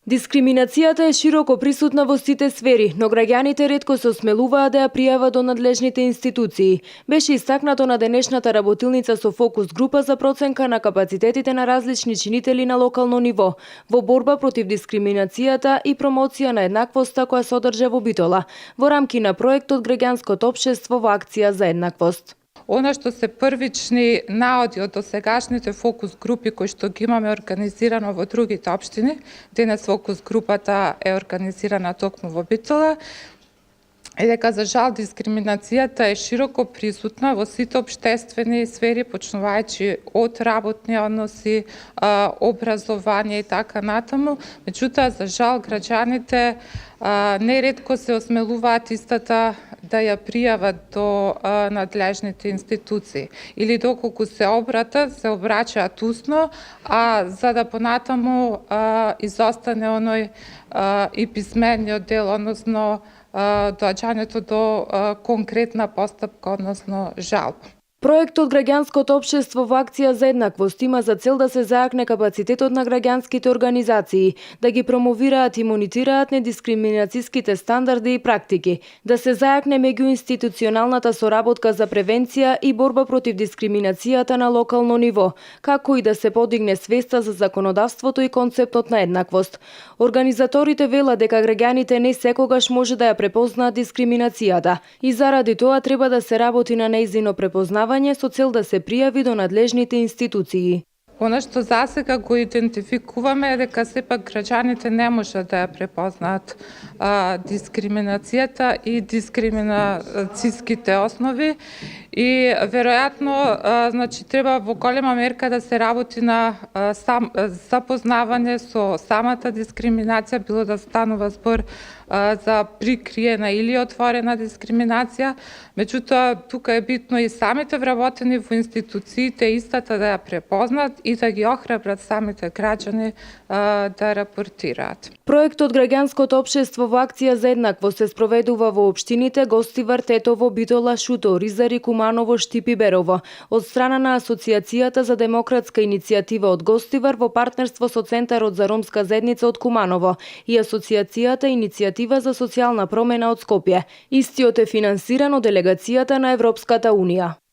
Дискриминацијата е широко присутна во сите сфери, но граѓаните ретко се осмелуваат да ја пријават до надлежните институции. Беше истакнато на денешната работилница со фокус група за проценка на капацитетите на различни чинители на локално ниво во борба против дискриминацијата и промоција на еднаквоста која се одржа во Битола во рамки на проектот Граѓанското општество во акција за еднаквост. Она што се првични наоди од досегашните фокус групи кои што ги имаме организирано во другите општини, денес фокус групата е организирана токму во Битола, е дека за жал дискриминацијата е широко присутна во сите општествени сфери, почнувајќи од работни односи, образование и така натаму. Меѓутоа, за жал, граѓаните неретко се осмелуваат истата да ја пријават до надлежните институции или доколку се обраќаат усно, а за да понатаму изостане оној и писмениот дел, односно доаѓањето до конкретна постапка, односно жалба. Проектот Граѓанското општество во акција за еднаквост има за цел да се зајакне капацитетот на граѓанските организации, да ги промовираат и монитираат недискриминацијските стандарди и практики, да се зајакне меѓуинституционалната соработка за превенција и борба против дискриминацијата на локално ниво, како и да се подигне свеста за законодавството и концептот на еднаквост. Организаторите велат дека граѓаните не секогаш може да ја препознаат дискриминацијата и заради тоа треба да се работи на нејзино препознавање со цел да се пријави до надлежните институции. Она што засега го идентификуваме е дека сепак граѓаните не можат да ја препознаат дискриминацијата и дискриминацијските основи и веројатно значи треба во голема мерка да се работи на запознавање со самата дискриминација, било да станува збор за прикриена или отворена дискриминација. Меѓутоа, тука е битно и самите вработени во институциите истата да ја препознаат и да ги охрабрат самите граѓани да рапортираат. Проектот Граѓанското општество во акција за еднаквост се спроведува во општините Гостивар, Тетово, Битола, Шуто, Ризари, Куманово, Штип и Берово, од страна на Асоцијацијата за демократска иницијатива од Гостивар во партнерство со Центарот за ромска заедница од Куманово и Асоцијацијата Иницијатива за социјална промена од Скопје. Истиот е финансиран од делегацијата на Европската Унија.